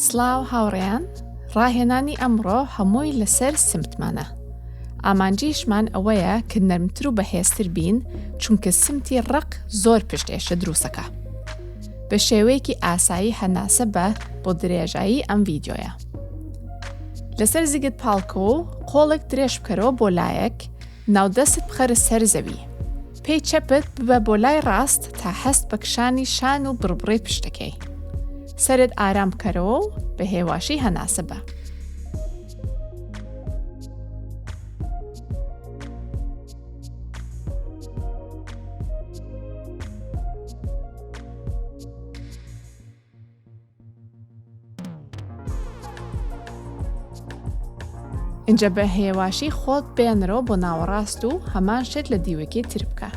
سلااو هاوڕێیان، ڕاهێنانی ئەمڕۆ هەمووی لەسەر سمتمانە. ئامانجیشمان ئەوەیە کە نەرمتر و بەهێزتر بین چونکە سمتی ڕق زۆر پشتێشە دروستەکە. بە شێوەیەکی ئاسایی هەناسەبە بۆ درێژایی ئەم ڤیدیۆیە. لەسەر زیگت پاڵکە و قۆڵێک درێژ بکەرەوە بۆ لایەک، ناودەست بخەرە سەر زەوی. پێی چەپت ببە بۆ لای ڕاست تا هەست بە کشانی شان و بڕبڕی پشتەکەی. سەرت ئارام بکەرەوە و بە هێواشی هەناسەبە. اینجا بە هێواشی خۆت بێنەرەوە بۆ ناوەڕاست و هەمان شت لە دیوەکی تر بکە.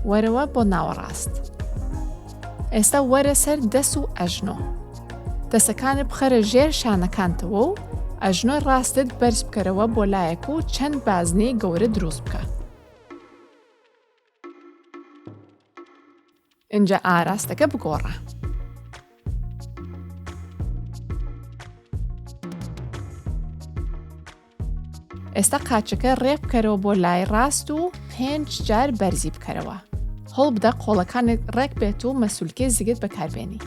وەرەوە بۆ ناوەڕاست. ئێستا وەرە سەر دەست و ئەژنۆ. دەستەکانت بخەرە ژێر شانەکانتەوە و ئەژنۆی ڕاستت بەرز بکەرەوە بۆ لایەک و چەند بازنەی گەورە دروست بکە. اینجا ئاراستەکە بگۆڕە. ئێستا قاچەکە ڕێک بکەرەوە بۆ لای ڕاست و 5 جار بەرزی بکەرەوە. هەڵ بدە قۆڵەکانت ڕێک بێت و مەسولکەی زگت بەکاربێنی.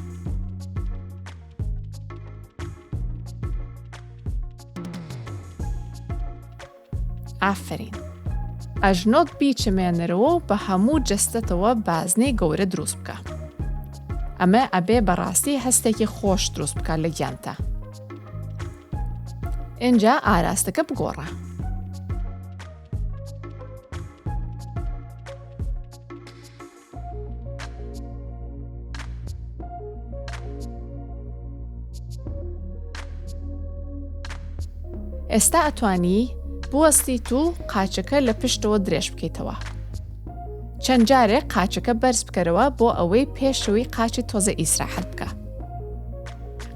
ئافرین. ئەژنۆت بیچمێنەرەوە و بە هەموو جەستەتەوە بازنەی گەورە دروست بکە. ئەمە ئەبێ بەڕاستی هەستێکی خۆش دروست بکە لە گیانتە. اینجا ئاراستەکە بگۆڕە. ئێستا ئەتوانی بوەستیت و قاچەکە لە پشتەوە درێژ بکەیتەوە. چەند جارێک قاچەکە بەرز بکەرەوە بۆ ئەوەی پێشەوەی قاچی تۆزە ئیسراحەت بکە.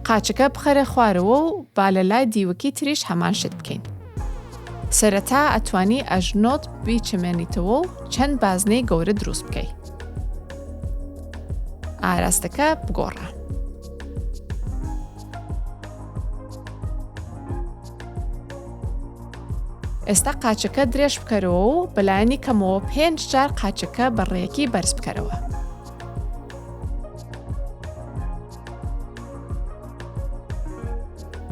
قاچەکە بخەرە خوارەوە و با لە لای دیوەکی تریش هەمان شت بکەین. سەرەتا ئەتوانی ئەژنۆت بیچمێنیتەوە و چەند بازنەی گەورە دروست بکەی. ئاراستەکە بگۆڕە. ئێستا قاچەکە درێژ بکەرەوە و بەلایەنی کەمەوە 5 جار قاچەکە بەڕێیەکی بەرز بکەرەوە.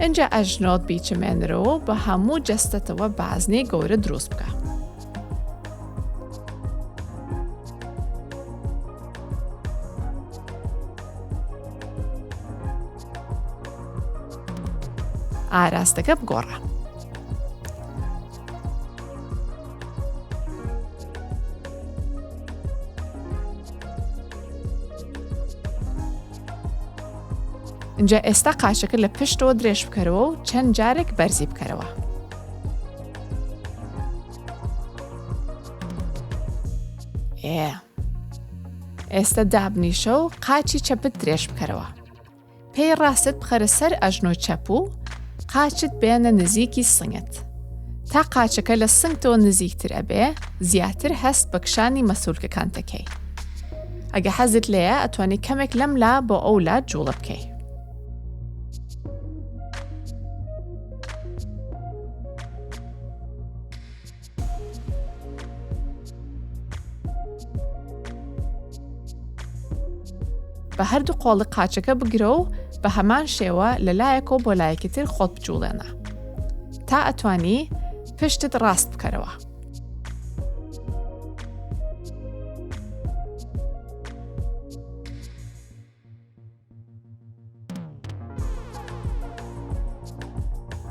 اینجا ئەژنۆت بیچمێنەرەوە بە هەموو جەستەتەوە بازنەی گەورە دروست بکە. ئاراستەکە بگۆڕە. اینجا ئێستا قاچەکە لە پشتەوە درێژ بکەرەوە و چەند جارێک بەرزی بکەرەوە. ئێستا دابنیشە و قاچی چەپت درێژ بکەرەوە. پێی ڕاستت بخەرە سەر ئەژنۆ چەپ و قاچت بێنە نزیکی سنگت. تا قاچەکە لە سنگتەوە نزیکتر ئەبێ، زیاتر هەست بە کشانی مەسولکەکان دەکەی. ئەگە حەزت لێیە ئەتوانی کەمێک لەم لا بۆ ئەو لا جوڵە بکەی. بە هەردوو قۆڵی قاچەکە بگرە و بە هەمان شێوە لە لایەکەوە بۆ لایەکی تر خۆت بجوڵێنە تا ئەتوانی پشتت ڕاست بکەرەوە.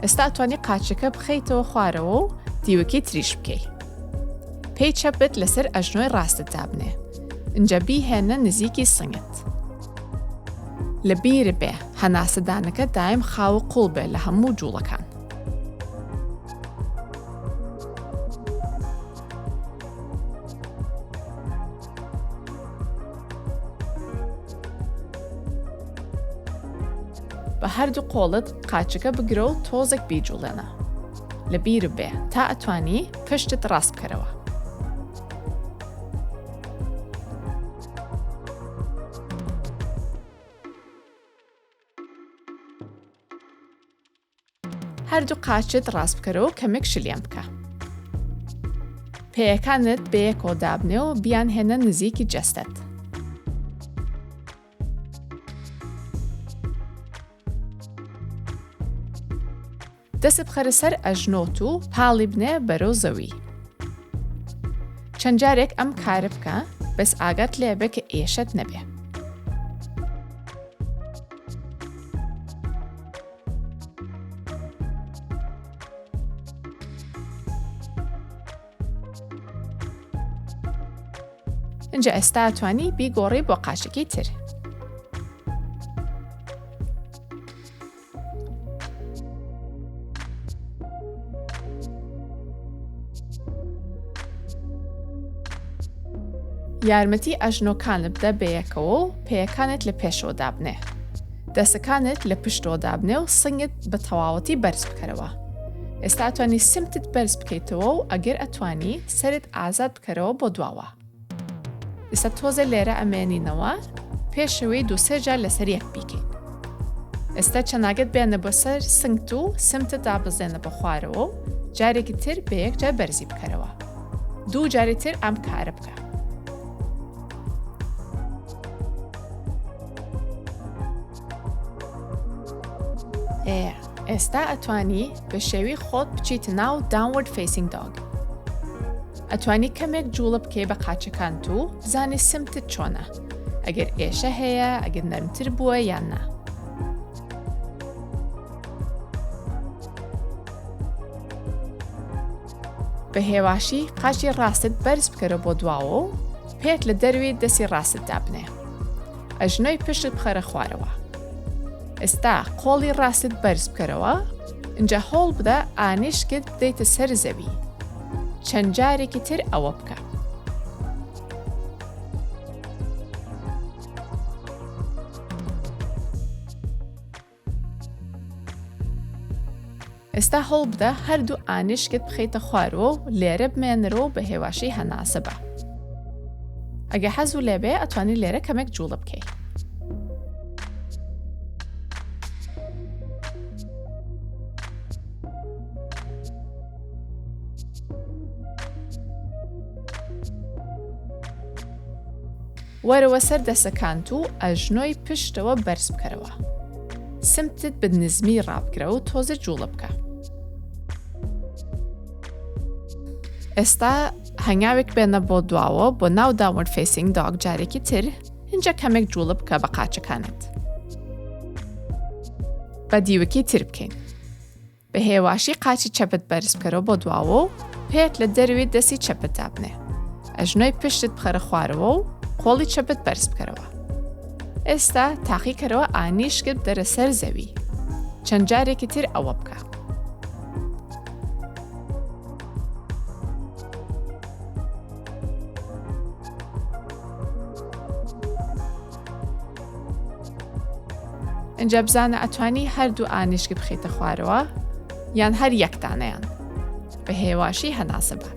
ئێستا ئەتوانی قاچەکە بخەیتەوە خوارەوە و دیوەکی تریش بکەی. پێی چەپت لەسەر ئەژنۆی ڕاستت دابنێ. اینجا بیهێنە نزیکی سنگت. لە بیر بێ هەناسەدانەکە دایم خاو قوڵ بێ لە هەموو جوڵەکان. بە هەردوو قۆڵت قاچەکە بگرە و تۆزێک بیجوڵێنە. لەبیر بێ تا ئەتوانی پشتت ڕاست بکەرەوە. هەردوو قاچت ڕاست بکەرەوە کەمێک شلیان بکە. پێیەکانت بەیەکەوە دابنێ و بیان هێنە نزیکی جەستت. دەست بخەرە سەر ئەژنۆت و پاڵی بنێ بەرەو زەوی. چەند جارێک ئەم کارە بکە بەس ئاگات لێبێ کە ئێشت نەبێ. اینجا ئێستا ئەتوانی بیگۆڕی بۆ قاچێکی تر. یارمەتی ئەژنۆکانت بدە بەیەکەوە و پێیەکانت لە پێشەوە دابنێ. دەستەکانت لە پشتەوە دابنێ و سنگت بە تەواوەتی بەرز بکەرەوە. ئێستا ئەتوانی سمتت بەرز بکەیتەوە و ئەگەر ئەتوانی سەرت ئازاد بکەرەوە بۆ دواوە. ئێستا تۆزە لێرە ئەمێنینەوە پێشەوەی 2-3 جار لەسەر یەک بیکەین. ئێستا چەناگەت بێنە بۆ سەر سنگت و سمتت دابزێنە بە خوارەوە و جارێکی تر بە یەک جار بەرزی بکەرەوە. 2 جاری تر ئەم کارە بکە. ئێستا ئەتوانی بە شێوی خۆت بچیتە ناو downward facing dog. ئەتوانی کەمێک جوڵە بکەی بە قاچەکانت و بزانی سمتت چۆنە، ئەگەر ئێشە هەیە، ئەگەر نەرمتر بووە یان نا. بە هێواشی قاچی ڕاستت بەرز بکەرە بۆ دواوە و پێت لە دەروی دەستی ڕاستت دابنێ. ئەژنۆی پشتت بخەرە خوارەوە. ئێستا قۆڵی ڕاستت بەرز بکەرەوە، اینجا هەوڵ بدە ئانیشکت بدەیتە سەر زەوی. چەند جارێکی تر ئەوە بکە. ئێستا هەوڵ بدە هەردوو ئانیشکت بخەیتە خوارەوە و لێرە بمێنەرەوە بە هێواشی هەناسەبە. ئەگە حەزوو لێبێ ئەتوانی لێرە کەمێک جوڵە بکەی. وەرەوە سەر دەسەکانت و ئەژنۆی پشتەوە بەرز بکەرەوە. سمتت بنزمی ڕابگرە و تۆزە جوڵە بکە. ئێستا هەنگاوێک بێنە بۆ دواوە بۆ ناو downward facing dog جارێکی تر، اینجا کەمێک جوڵە بکە بە قاچەکانت. بە دیوەکی تر بکەین. بە هێواشی قاچی چەپت بەرز بکەرەوە بۆ دواوە و پێت لە دەروی دەستی چەپت دابنێ. ئەژنۆی پشتت بخەرە خوارەوە و قۆڵی چەپت بەرز بکەرەوە. ئێستا تاقی کەرەوە ئانیشکت دەرە سەر زەوی. چەند جارێکی تر ئەوە بکە. اینجا بزانە ئەتوانی هەردوو ئانیشک بخیتە خوارەوە یان هەر یەکدانەیان. بە هێواشی هەناسەبە.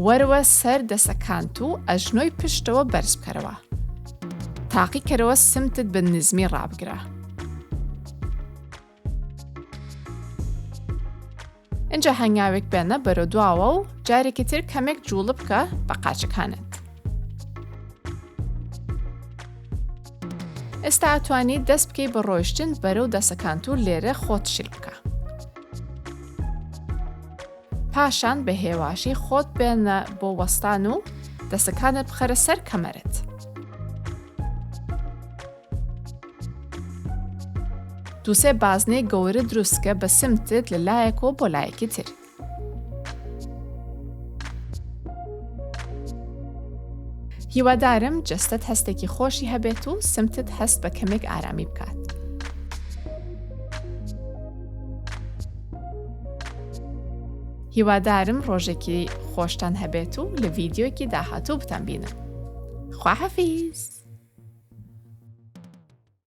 وەرەوە سەر دەسەکانت و ئەژنۆی پشتەوە بەرز بکەرەوە. تاقی کەرەوە سمتت بە نزمی ڕابگرە. اینجا هەنگاوێک بێنە بەرەو دواوە و جارێکی تر کەمێک جوڵە بکە بە قاچەکانت. ئێستا ئەتوانی دەست بکەی بە ڕۆیشتن بەرەو دەسەکانت و لێرە خۆت شیل بکە. پاشان بە هێواشی خۆت بێنە بۆ وەستان و دەسەکانت بخەرە سەر کەمەرت. دووسێ بازنەی گەورە دروستکە بە سمتت لە لایەکەوە بۆ لایەکی تر. هیوادارم جەستت هەستێکی خۆشی هەبێت و سمتت هەست بە کەمێک ئارامی بکات. هیوادارم ڕۆژێکی خۆشتان هەبێت و لە ڤیدیۆکی داهاتوو بتان بینم. خواحافیز!